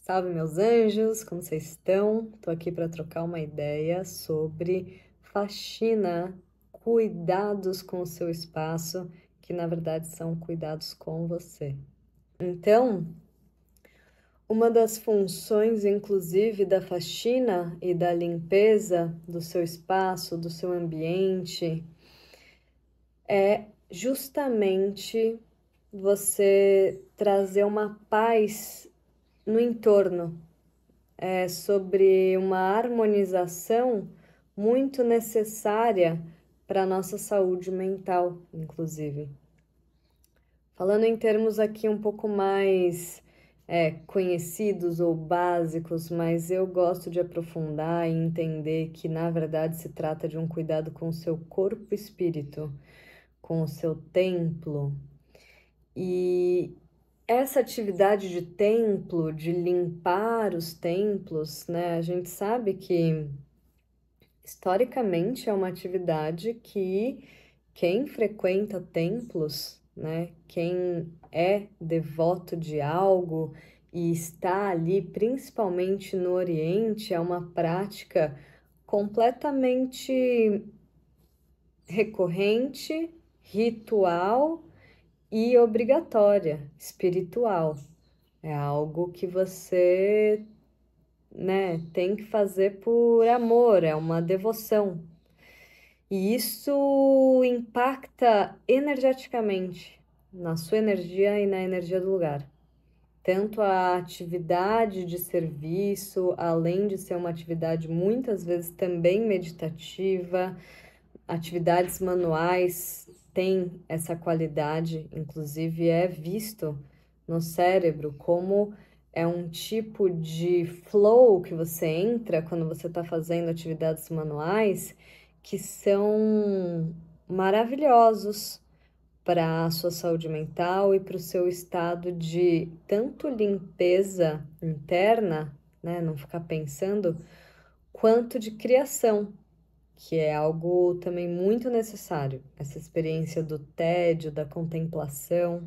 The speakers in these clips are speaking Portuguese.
Salve, meus anjos, como vocês estão? Tô aqui para trocar uma ideia sobre faxina, cuidados com o seu espaço, que na verdade são cuidados com você. Então, uma das funções, inclusive, da faxina e da limpeza do seu espaço, do seu ambiente, é justamente você trazer uma paz no entorno. É sobre uma harmonização muito necessária para a nossa saúde mental, inclusive. Falando em termos aqui um pouco mais conhecidos ou básicos, mas eu gosto de aprofundar e entender que, na verdade, se trata de um cuidado com o seu corpo e espírito, com o seu templo. E essa atividade de templo, de limpar os templos, né? A gente sabe que historicamente é uma atividade que quem frequenta templos, né? Quem é devoto de algo e está ali, principalmente no Oriente, é uma prática completamente recorrente, ritual e obrigatória, espiritual. É algo que você, né, tem que fazer por amor, é uma devoção. E isso impacta energeticamente na sua energia e na energia do lugar. Tanto a atividade de serviço, além de ser uma atividade muitas vezes também meditativa, atividades manuais têm essa qualidade, inclusive é visto no cérebro como é um tipo de flow que você entra quando você está fazendo atividades manuais que são maravilhosos para a sua saúde mental e para o seu estado de tanto limpeza interna, né, não ficar pensando, quanto de criação, que é algo também muito necessário. Essa experiência do tédio, da contemplação.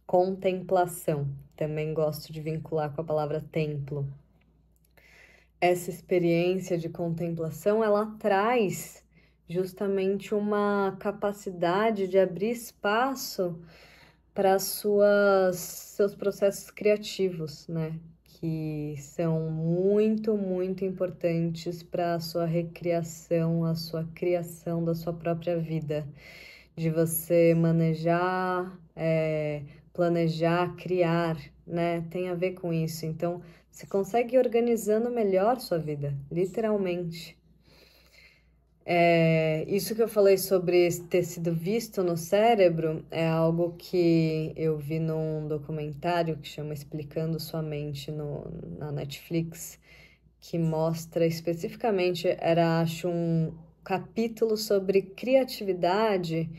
Contemplação, também gosto de vincular com a palavra templo. Essa experiência de contemplação, ela traz justamente uma capacidade de abrir espaço para seus processos criativos, né? Que são muito, muito importantes para a sua recriação, a sua criação da sua própria vida, de você manejar, planejar, criar, né? Tem a ver com isso. Então, você consegue ir organizando melhor sua vida, literalmente. Isso que eu falei sobre ter sido visto no cérebro é algo que eu vi num documentário que chama Explicando Sua Mente na Netflix, que mostra especificamente, era acho um capítulo sobre criatividade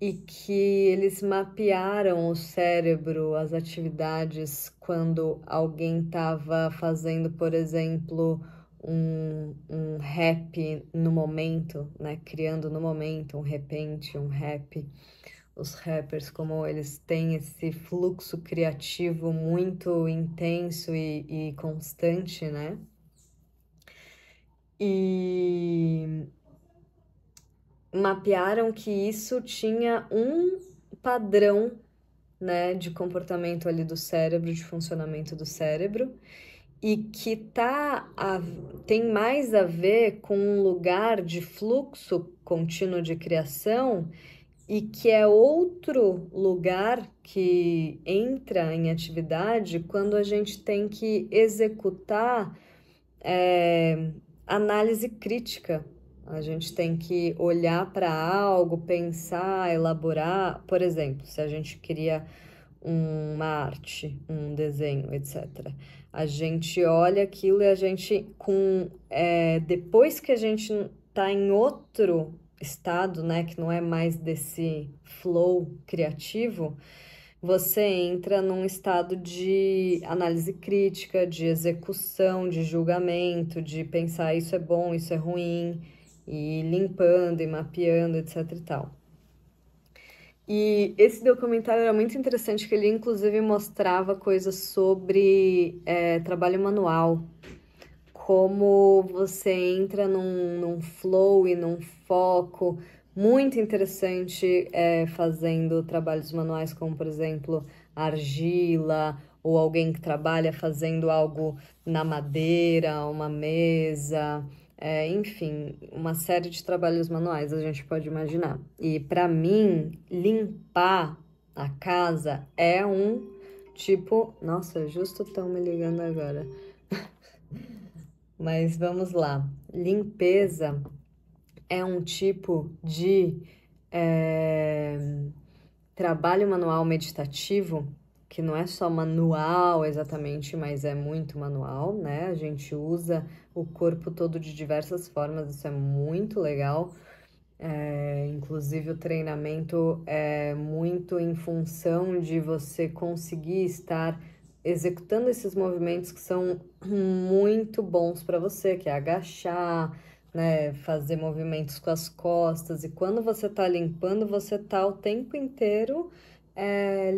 e que eles mapearam o cérebro, as atividades quando alguém estava fazendo, por exemplo, um rap no momento, né? Criando no momento um repente, um rap. Os rappers, como eles têm esse fluxo criativo muito intenso e constante, né? E mapearam que isso tinha um padrão, né, de comportamento ali do cérebro, de funcionamento do cérebro, e que tem mais a ver com um lugar de fluxo contínuo de criação e que é outro lugar que entra em atividade quando a gente tem que executar análise crítica. A gente tem que olhar para algo, pensar, elaborar. Por exemplo, se a gente cria uma arte, um desenho, etc. A gente olha aquilo e a gente, depois que a gente está em outro estado, né, que não é mais desse flow criativo, você entra num estado de análise crítica, de execução, de julgamento, de pensar isso é bom, isso é ruim, e limpando e mapeando, etc e tal. E esse documentário era muito interessante, que ele inclusive mostrava coisas sobre trabalho manual, como você entra num flow e num foco muito interessante fazendo trabalhos manuais, como por exemplo argila, ou alguém que trabalha fazendo algo na madeira, uma mesa, enfim, uma série de trabalhos manuais a gente pode imaginar. E para mim, limpar a casa é um tipo. Nossa, justo estão me ligando agora. Mas vamos lá. Limpeza é um tipo de eh, trabalho manual meditativo, que não é só manual exatamente, mas é muito manual, né? A gente usa o corpo todo de diversas formas, isso é muito legal. Inclusive, o treinamento é muito em função de você conseguir estar executando esses movimentos que são muito bons para você, que é agachar, né, fazer movimentos com as costas. E quando você está limpando, você está o tempo inteiro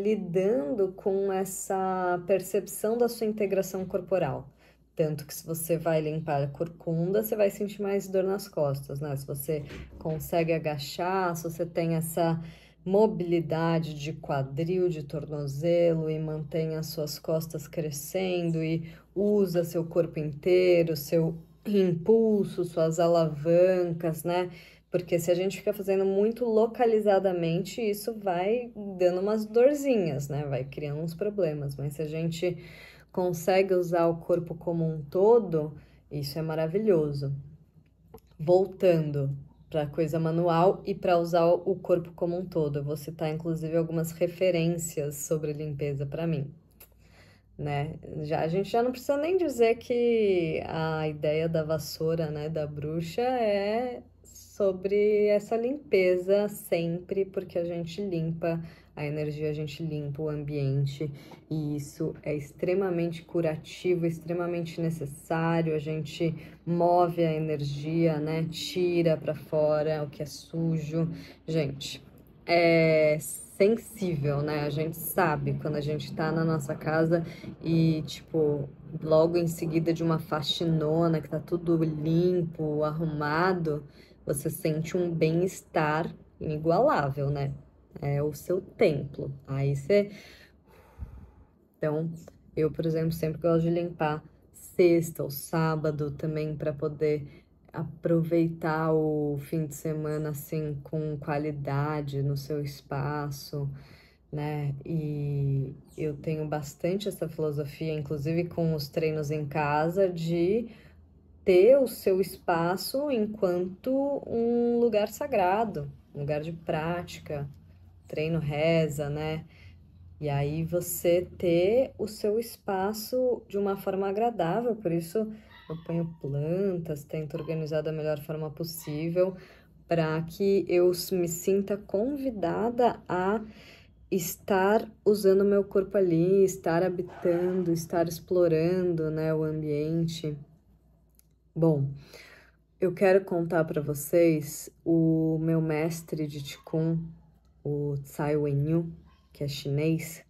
lidando com essa percepção da sua integração corporal. Tanto que se você vai limpar a corcunda, você vai sentir mais dor nas costas, né? Se você consegue agachar, se você tem essa mobilidade de quadril, de tornozelo e mantém as suas costas crescendo e usa seu corpo inteiro, seu impulso, suas alavancas, né? Porque se a gente fica fazendo muito localizadamente, isso vai dando umas dorzinhas, né? Vai criando uns problemas. Mas se a gente consegue usar o corpo como um todo, isso é maravilhoso. Voltando para coisa manual e para usar o corpo como um todo. Eu vou citar inclusive algumas referências sobre limpeza para mim, né? A gente já não precisa nem dizer que a ideia da vassoura, né, da bruxa é sobre essa limpeza sempre, porque a gente limpa a energia, a gente limpa o ambiente, e isso é extremamente curativo, extremamente necessário. A gente move a energia, né? Tira para fora o que é sujo. Gente, é sensível, né? A gente sabe quando a gente tá na nossa casa e, tipo, logo em seguida de uma faxinona, que tá tudo limpo, arrumado, você sente um bem-estar inigualável, né? É o seu templo. Aí você. Então, eu, por exemplo, sempre gosto de limpar sexta ou sábado também para poder aproveitar o fim de semana assim com qualidade no seu espaço, né? E eu tenho bastante essa filosofia, inclusive com os treinos em casa, de ter o seu espaço enquanto um lugar sagrado, um lugar de prática, treino reza, né? E aí você ter o seu espaço de uma forma agradável, por isso eu ponho plantas, tento organizar da melhor forma possível, para que eu me sinta convidada a estar usando o meu corpo ali, estar habitando, estar explorando, né, o ambiente. Bom, eu quero contar para vocês o meu mestre de Qigong, o Tsai Wen-yu, que é chinês.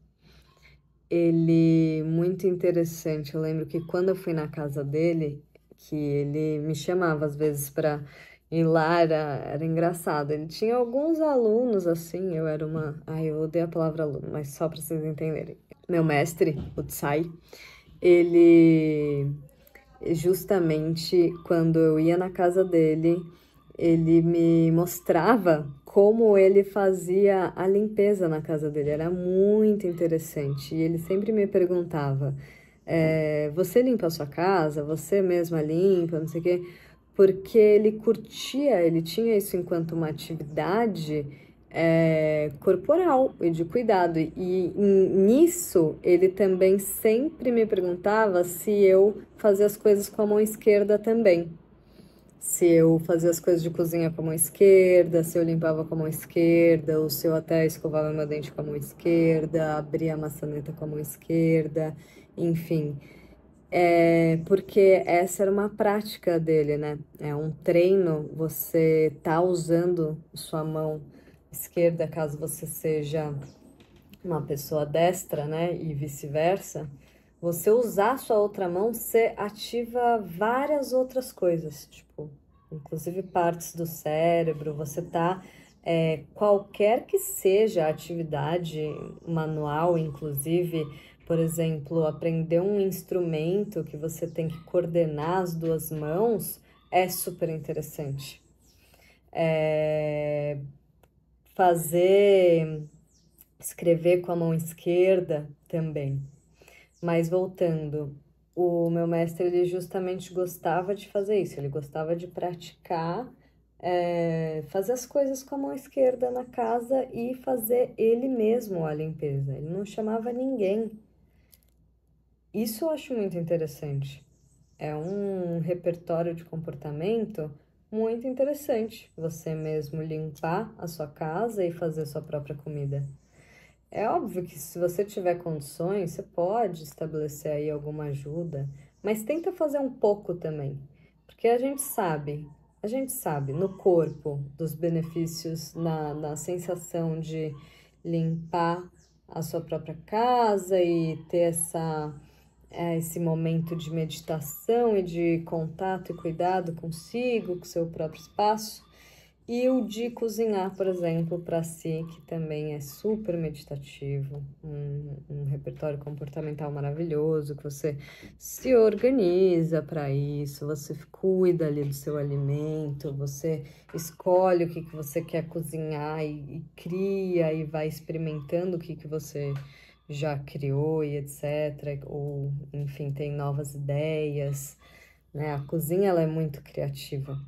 Ele, muito interessante, eu lembro que quando eu fui na casa dele, que ele me chamava às vezes para ir lá, era engraçado. Ele tinha alguns alunos, assim, eu era uma... Ai, eu odeio a palavra aluno, mas só para vocês entenderem. Meu mestre, o Tsai, ele, justamente quando eu ia na casa dele, ele me mostrava como ele fazia a limpeza na casa dele. Era muito interessante. E ele sempre me perguntava: você limpa a sua casa? Você mesma limpa? Não sei o quê. Porque ele curtia, ele tinha isso enquanto uma atividade corporal e de cuidado. E nisso ele também sempre me perguntava se eu fazia as coisas com a mão esquerda também. Se eu fazia as coisas de cozinha com a mão esquerda, se eu limpava com a mão esquerda, ou se eu até escovava meu dente com a mão esquerda, abria a maçaneta com a mão esquerda, enfim. Porque essa era uma prática dele, né? É um treino, você tá usando sua mão esquerda, caso você seja uma pessoa destra, né, e vice-versa, você usar a sua outra mão, você ativa várias outras coisas, tipo, inclusive partes do cérebro, você tá, qualquer que seja a atividade manual, inclusive, por exemplo, aprender um instrumento que você tem que coordenar as duas mãos, é super interessante. Fazer escrever com a mão esquerda também. Mas voltando, o meu mestre ele justamente gostava de fazer isso, ele gostava de praticar, fazer as coisas com a mão esquerda na casa e fazer ele mesmo a limpeza. Ele não chamava ninguém. Isso eu acho muito interessante. É um repertório de comportamento muito interessante. Você mesmo limpar a sua casa e fazer sua própria comida. É óbvio que se você tiver condições, você pode estabelecer aí alguma ajuda, mas tenta fazer um pouco também, porque a gente sabe no corpo dos benefícios, na sensação de limpar a sua própria casa e ter esse momento de meditação e de contato e cuidado consigo, com seu próprio espaço. E o de cozinhar, por exemplo, para si, que também é super meditativo, um repertório comportamental maravilhoso, que você se organiza para isso, você cuida ali do seu alimento, você escolhe o que você quer cozinhar e cria e vai experimentando o que você já criou e etc. Ou, enfim, tem novas ideias, né? A cozinha ela é muito criativa.